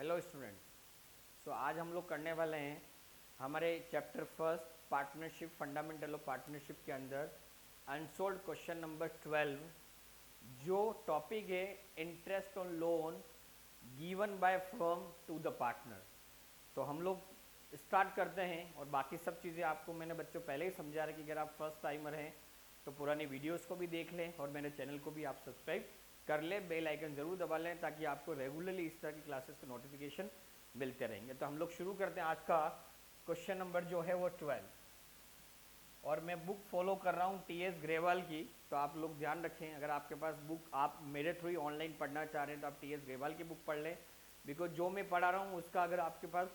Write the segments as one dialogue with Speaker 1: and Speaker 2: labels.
Speaker 1: Hello students. सो आज हम लोग करने वाले हैं हमारे chapter first partnership, fundamental of partnership के अंदर अनसोल्ड क्वेश्चन नंबर 12, जो टॉपिक है interest on loan given by firm to the partner. तो हम लोग स्टार्ट करते हैं और बाकी सब चीज़ें आपको मैंने बच्चों पहले ही समझा रहा कि अगर आप फर्स्ट टाइमर हैं तो पुरानी वीडियोस को भी देख लें और मेरे चैनल को भी आप सब्सक्राइब कर लें, बेल आइकन ज़रूर दबा लें ताकि आपको रेगुलरली इस तरह की क्लासेस के नोटिफिकेशन मिलते रहेंगे। तो हम लोग शुरू करते हैं। आज का क्वेश्चन नंबर जो है वो 12, और मैं बुक फॉलो कर रहा हूँ टीएस ग्रेवाल की। तो आप लोग ध्यान रखें, अगर आपके पास बुक आप मेरे थ्रू ही ऑनलाइन पढ़ना चाह रहे हैं तो आप टीएस ग्रेवाल की बुक पढ़ लें, बिकॉज जो मैं पढ़ा रहा हूँ उसका अगर आपके पास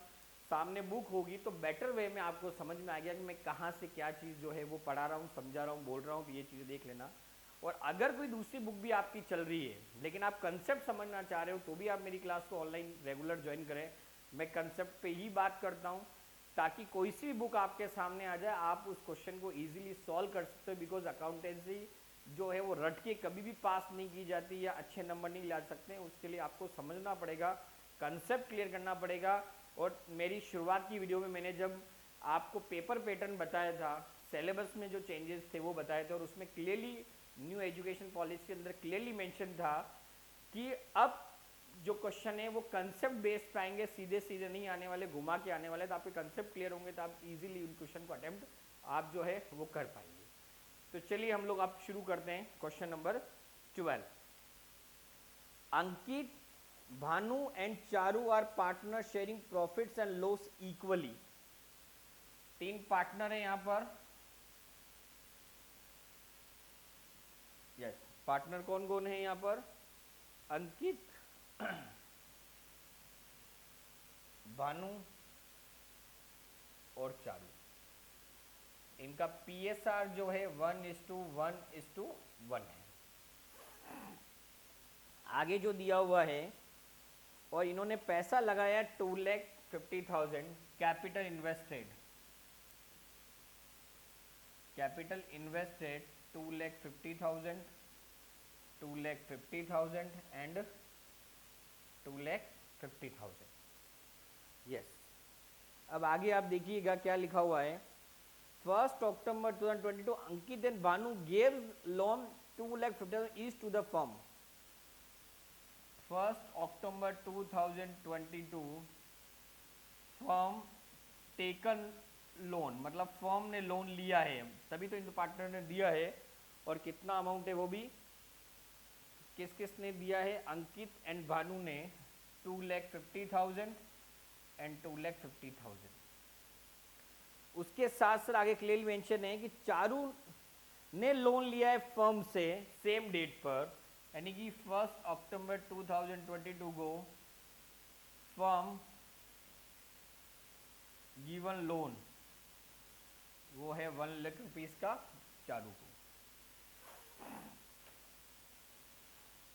Speaker 1: सामने बुक होगी तो बेटर वे में आपको समझ में आ गया कि मैं कहाँ से क्या चीज़ जो है वो पढ़ा रहा हूँ, समझा रहा हूँ, बोल रहा हूँ, तो ये चीज़ें देख लेना। और अगर कोई दूसरी बुक भी आपकी चल रही है लेकिन आप कंसेप्ट समझना चाह रहे हो तो भी आप मेरी क्लास को ऑनलाइन रेगुलर ज्वाइन करें। मैं कंसेप्ट पे ही बात करता हूँ ताकि कोई सी भी बुक आपके सामने आ जाए आप उस क्वेश्चन को इजीली सॉल्व कर सकते हो। बिकॉज अकाउंटेंसी जो है वो रट के कभी भी पास नहीं की जाती या अच्छे नंबर नहीं ला सकते। उसके लिए आपको समझना पड़ेगा, कंसेप्ट क्लियर करना पड़ेगा। और मेरी शुरुआत की वीडियो में मैंने जब आपको पेपर पैटर्न बताया था, सिलेबस में जो चेंजेस थे वो बताए थे, और उसमें क्लियरली न्यू एजुकेशन पॉलिसी के अंदर क्लियरली मेंशन था कि अब जो क्वेश्चन है वो कंसेप्ट बेस्ड आएंगे, सीधे सीधे नहीं आने वाले, घुमा के आने वाले। तो आपके कंसेप्ट क्लियर होंगे तो आप इजीली उन क्वेश्चन को अटेम्प्ट आप जो है वो कर पाएंगे। तो चलिए हम लोग आप शुरू करते हैं question number 12। Ankit, Bhanu and Charu are partner sharing profits and loss equally. तीन पार्टनर है यहां पर। यस, पार्टनर कौन कौन है यहां पर? अंकित, भानु और चारू। इनका पीएसआर जो है 1:1:1 है। आगे जो दिया हुआ है, और इन्होंने पैसा लगाया 2,50,000 capital invested. Capital invested 2,50,000, 2,50,000 and 2,50,000। Yes, अब आगे आप देखिएगा क्या लिखा हुआ है। 1 October 2022 Ankit and Bhanu gave loan 2,50,000 each to the firm. 1 October 2022 firm taken loan, मतलब फर्म ने लोन लिया है, तभी तो इन पार्टनर ने दिया है। और कितना अमाउंट है वो भी किस किस ने दिया है? अंकित एंड भानु ने 2,50,000 एंड 2,50,000। उसके साथ साथ आगे क्लियरली मेंशन है कि चारू ने लोन लिया है फर्म से सेम डेट पर, यानी कि 1 October 2022 को फर्म गिवन लोन वो है 1 लाख रुपीज का चारू को।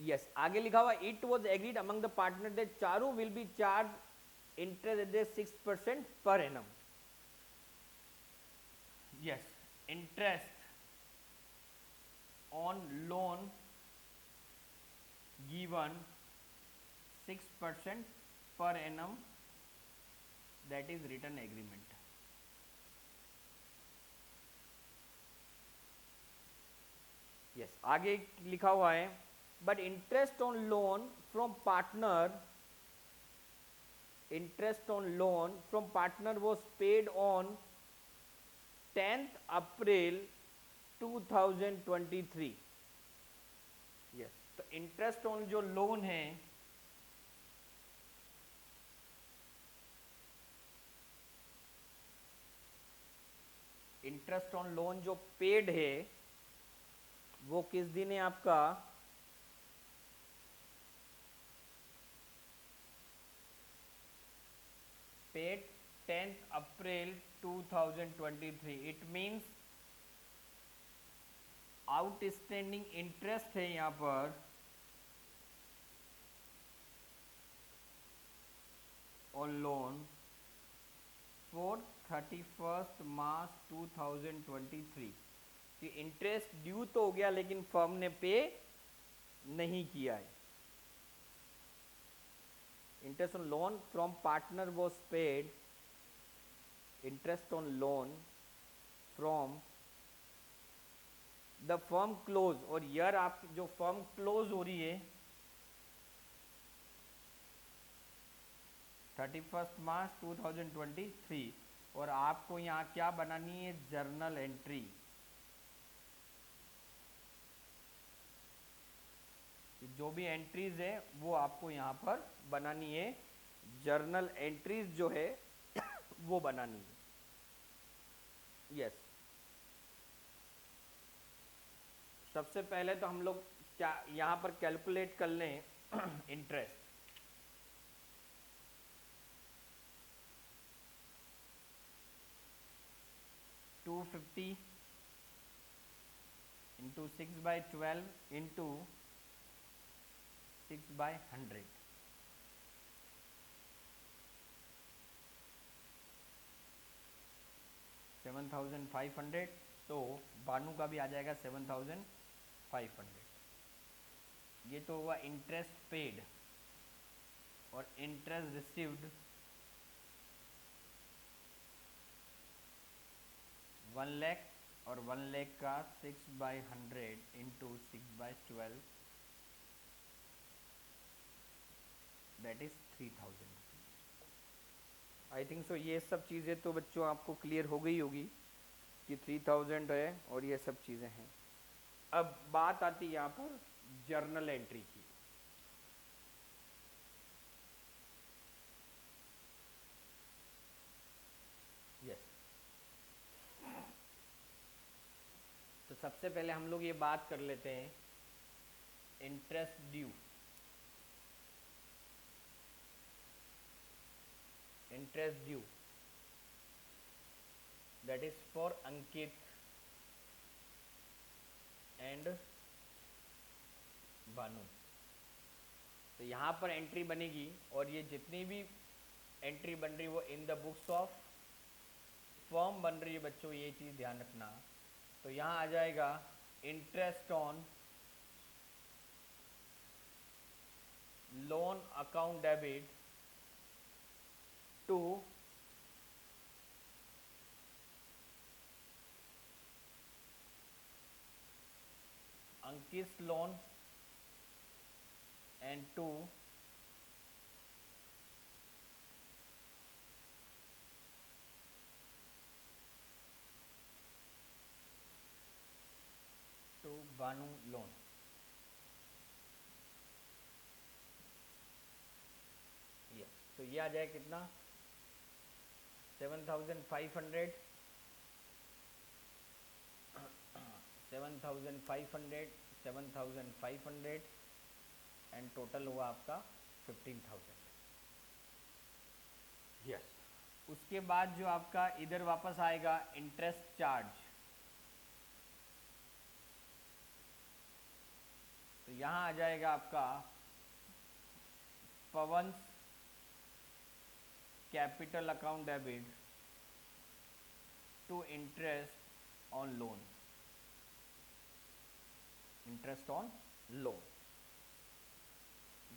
Speaker 1: यस, आगे लिखा हुआ it was agreed among the partner that Charu will be charge interest eight 6% per annum. Yes, interest on loan given 6% per annum, that is written agreement. yes, आगे लिखा हुआ है but interest on loan from partner was paid on 10th April 2023। yes, तो interest on जो loan है interest on loan जो paid है वो किस दिन है आपका? Paid 10th April 2023। It means outstanding interest है यहां पर ऑन लोन फॉर 31 मार्च 2023। कि इंटरेस्ट ड्यू तो हो गया लेकिन फर्म ने पे नहीं किया है। interest on loan from partner was paid, interest on loan from the firm close, और यार आप जो फर्म क्लोज हो रही है 31 मार्च 2023, और आपको यहाँ क्या बनानी है, जर्नल एंट्री। जो भी एंट्रीज है वो आपको यहाँ पर बनानी है, जर्नल एंट्रीज जो है वो बनानी है। यस, सबसे पहले तो हम लोग क्या यहाँ पर कैलकुलेट कर लें इंटरेस्ट। $250 into 6/12 into 6/100, 7,500। तो बानू का भी आ जाएगा 7,500। ये तो हुआ इंटरेस्ट पेड, और इंटरेस्ट रिसीव्ड 1 लाख, और 1 लाख का 6/100 into 6/12, that is 3,000 rupees. I think so ये सब चीज़ें तो बच्चों आपको क्लियर हो गई होगी कि 3,000 है और ये सब चीज़ें हैं। अब बात आती है यहाँ पर जर्नल एंट्री की। यस, तो सबसे पहले हम लोग ये बात कर लेते हैं interest due. Interest due that is for Ankit and Banu. तो यहाँ पर एंट्री बनेगी, और ये जितनी भी एंट्री बन रही वो in the books of firm बन रही है बच्चों, ये चीज़ ध्यान रखना। तो यहाँ आ जाएगा interest on loan account debit to Ankit loan and to Bhanu loan. ये तो ये आ जाए कितना, 7,500, 7,500, 7,500 एंड टोटल हुआ आपका 15,000। यस, उसके बाद जो आपका इधर वापस आएगा इंटरेस्ट चार्ज। तो यहाँ आ जाएगा आपका Pawan capital account debit to interest on loan, interest on loan.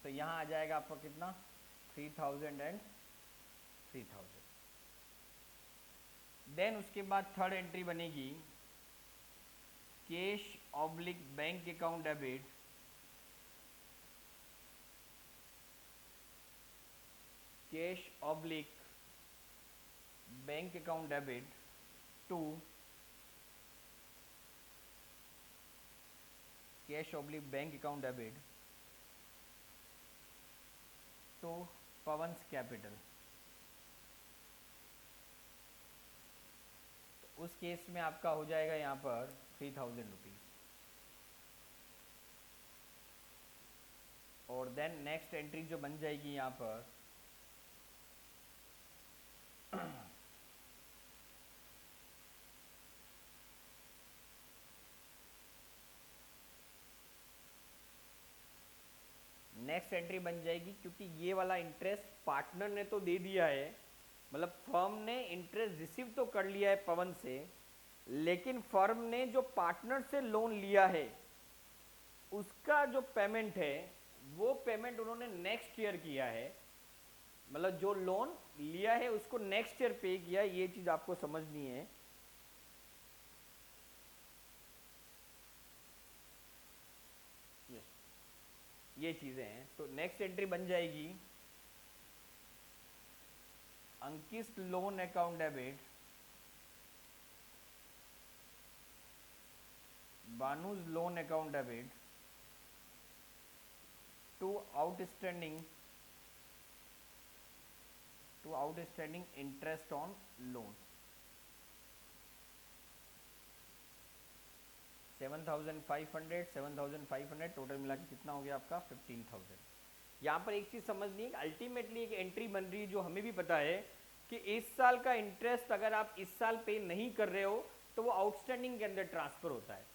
Speaker 1: तो यहाँ आ जाएगा आपका कितना, 3,000 एंड 3,000। देन उसके बाद थर्ड एंट्री बनेगी cash oblique bank account debit cash oblique bank account debit to cash oblique bank account debit to Pawan's capital. तो उस केस में आपका हो जाएगा यहाँ पर 3,000 रुपीज। और देन नेक्स्ट एंट्री जो बन जाएगी यहाँ पर नेक्स्ट एंट्री बन जाएगी, क्योंकि ये वाला इंटरेस्ट पार्टनर ने तो दे दिया है, मतलब फर्म ने इंटरेस्ट रिसीव तो कर लिया है पवन से, लेकिन फर्म ने जो पार्टनर से लोन लिया है उसका जो पेमेंट है वो पेमेंट उन्होंने नेक्स्ट ईयर किया है। मतलब जो लोन लिया है उसको नेक्स्ट ईयर पे किया, ये चीज आपको समझनी है। ये चीजें हैं। तो नेक्स्ट एंट्री बन जाएगी Ankit loan account debit, Banu's loan account debit to outstanding interest on loan. 7,500 total मिला के कितना हो गया आपका 15,000। यहाँ पर एक चीज समझनी है, अल्टीमेटली एक एंट्री बन रही है जो हमें भी पता है कि इस साल का इंटरेस्ट अगर आप इस साल पे नहीं कर रहे हो तो वो आउटस्टैंडिंग के अंदर ट्रांसफर होता है।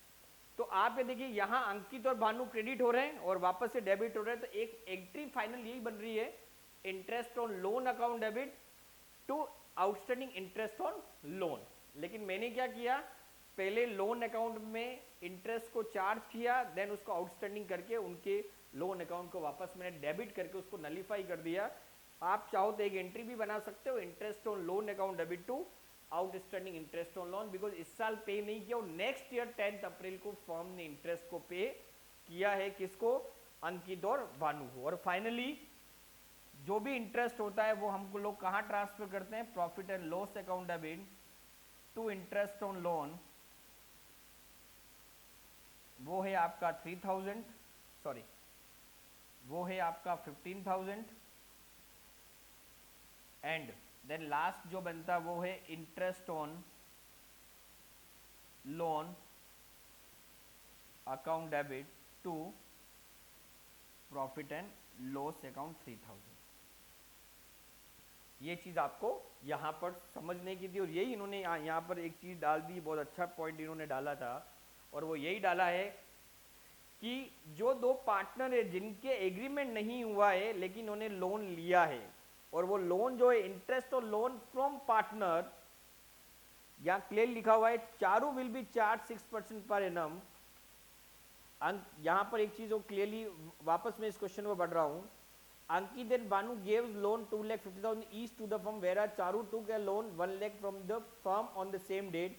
Speaker 1: तो आप ये देखिए यहाँ अंकित और भानु क्रेडिट हो रहे हैं और वापस से डेबिट हो रहे हैं, तो एक एंट्री फाइनल यही बन रही है, interest on loan account debit to outstanding interest on loan. लेकिन मैंने क्या किया, पहले लोन अकाउंट में इंटरेस्ट को चार्ज किया, देन उसको आउटस्टैंडिंग करके उनके लोन अकाउंट को वापस मैंने डेबिट करके उसको नलीफाई कर दिया। आप चाहो तो एक एंट्री भी बना सकते हो, interest on loan account debit to outstanding interest on loan, because इस साल पे नहीं किया और नेक्स्ट ईयर 10 अप्रैल को फर्म ने इंटरेस्ट को पे किया है। किसको? अंकित और भानु को। और फाइनली जो भी इंटरेस्ट होता है वो हमको लोग कहाँ ट्रांसफर करते हैं, profit and loss account debit to interest on loan, वो है आपका 3,000, सॉरी वो है आपका 15,000 एंड देन लास्ट जो बनता है वो है interest on loan account debit to profit and loss account 3,000। ये चीज आपको यहां पर समझने की थी और यही इन्होंने यहाँ पर एक चीज डाल दी, बहुत अच्छा पॉइंट इन्होंने डाला था और वो यही डाला है कि जो दो पार्टनर है जिनके एग्रीमेंट नहीं हुआ है लेकिन उन्होंने लोन लिया है और वो लोन जो है इंटरेस्ट और लोन फ्रॉम पार्टनर, यहां क्लियर लिखा हुआ है Charu will be charge 6% per annum. यहां पर एक चीज वो क्लियरली, वापस मैं इस क्वेश्चन में बढ़ रहा हूं, Ankit and Banu gave loan 2,50,000 each to the firm, whereas Charu took a loan 1 lakh from the firm on the same date.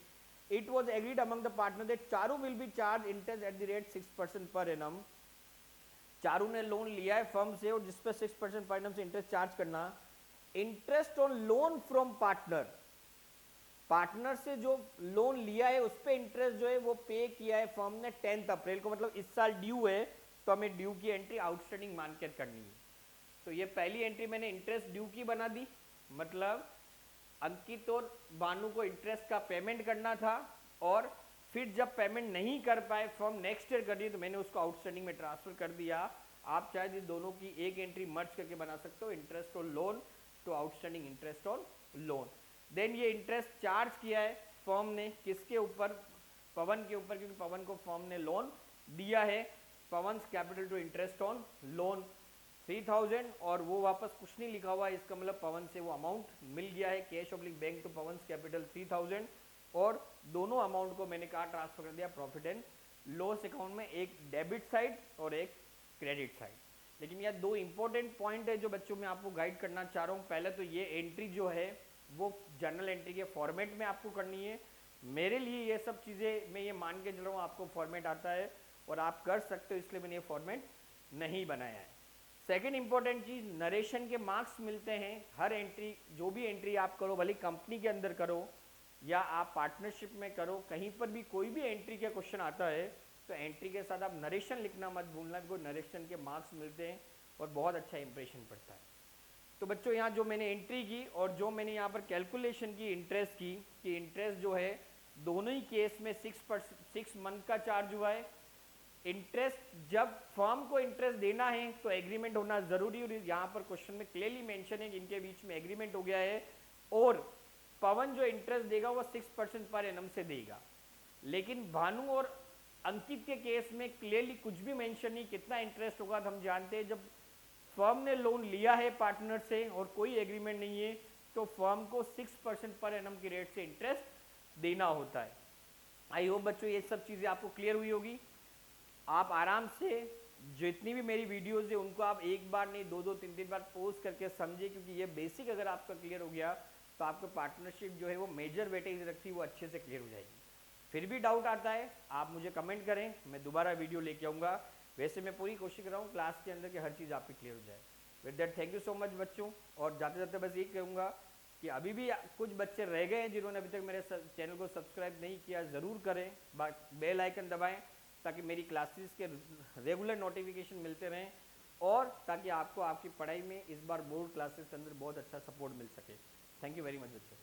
Speaker 1: It was agreed among the partners that Charu will be charged interest at the rate 6% per annum. Charu ने loan लिया है firm से और जिस पर 6% per annum से interest charge करना। Interest on loan from partner, partner से जो लोन लिया है उस पर इंटरेस्ट जो है वो पे किया है फर्म ने 10 अप्रैल को, मतलब इस साल ड्यू है तो हमें ड्यू की एंट्री आउटस्टैंडिंग मान कर करनी है। तो ये पहली एंट्री मैंने इंटरेस्ट ड्यू की बना दी, मतलब अंकित और भानु को इंटरेस्ट का पेमेंट करना था और फिर जब पेमेंट नहीं कर पाए फर्म नेक्स्ट ईयर कर दी तो मैंने उसको आउटस्टैंडिंग में ट्रांसफर कर दिया। आप चाहे तो दोनों की एक एंट्री मर्ज करके बना सकते हो, interest on loan to outstanding interest on loan. Then ये इंटरेस्ट चार्ज किया है फर्म ने किसके ऊपर, पवन के ऊपर, क्योंकि पवन को फर्म ने लोन दिया है। Pawan capital to interest on loan 3,000 और वो वापस कुछ नहीं लिखा हुआ है, इसका मतलब पवन से वो अमाउंट मिल गया है, cash oblique bank to Pawan capital 3,000 और दोनों अमाउंट को मैंने कहा ट्रांसफर कर दिया प्रॉफिट एंड लॉस अकाउंट में, एक डेबिट साइड और एक क्रेडिट साइड। लेकिन यह दो इंपॉर्टेंट पॉइंट है जो बच्चों में आपको गाइड करना चाह रहा हूँ। पहले तो ये एंट्री जो है वो जर्नल एंट्री के फॉर्मेट में आपको करनी है। मेरे लिए ये सब चीज़ें मैं ये मान के चल रहा हूँ आपको फॉर्मेट आता है और आप कर सकते हो, इसलिए मैंने ये फॉर्मेट नहीं बनाया है। सेकेंड इंपॉर्टेंट चीज, नरेशन के मार्क्स मिलते हैं हर एंट्री, जो भी एंट्री आप करो, भले कंपनी के अंदर करो या आप पार्टनरशिप में करो, कहीं पर भी कोई भी एंट्री का क्वेश्चन आता है तो एंट्री के साथ आप नरेशन लिखना मत भूलना, बिकॉज नरेशन के मार्क्स मिलते हैं और बहुत अच्छा इंप्रेशन पड़ता है। तो बच्चों यहाँ जो मैंने एंट्री की और जो मैंने यहाँ पर कैलकुलेशन की इंटरेस्ट की, कि इंटरेस्ट जो है दोनों ही केस में 6 मंथ का चार्ज हुआ है। इंटरेस्ट जब फर्म को इंटरेस्ट देना है तो एग्रीमेंट होना जरूरी, और यहाँ पर क्वेश्चन में क्लियरली मेंशन है कि इनके बीच में एग्रीमेंट हो गया है और पवन जो इंटरेस्ट देगा वो 6% पर एनम से देगा। लेकिन भानु और अंकित के केस में क्लियरली कुछ भी मेंशन नहीं कितना इंटरेस्ट होगा। तो हम जानते हैं जब फर्म ने लोन लिया है पार्टनर से और कोई एग्रीमेंट नहीं है तो फर्म को 6% पर एनम की रेट से इंटरेस्ट देना होता है। आई होप बच्चों ये सब चीजें आपको क्लियर हुई होगी। आप आराम से जितनी भी मेरी वीडियोज़ है उनको आप एक बार नहीं 2-2 3-3 बार पोस्ट करके समझे, क्योंकि ये बेसिक अगर आपका क्लियर हो गया तो आपका पार्टनरशिप जो है वो मेजर वेटेज रखती है वो अच्छे से क्लियर हो जाएगी। फिर भी डाउट आता है आप मुझे कमेंट करें, मैं दोबारा वीडियो लेके आऊँगा। वैसे मैं पूरी कोशिश कर रहा हूँ क्लास के अंदर कि हर चीज़ आपकी क्लियर हो जाए। With that thank you so much बच्चों। और जाते जाते बस यही कहूँगा कि अभी भी कुछ बच्चे रह गए हैं जिन्होंने अभी तक मेरे चैनल को सब्सक्राइब नहीं किया, ज़रूर करें, बेल आइकन दबाएं ताकि मेरी क्लासेस के रेगुलर नोटिफिकेशन मिलते रहें और ताकि आपको आपकी पढ़ाई में इस बार बोर्ड क्लासेस के अंदर बहुत अच्छा सपोर्ट मिल सके। थैंक यू वेरी मच बच्चों।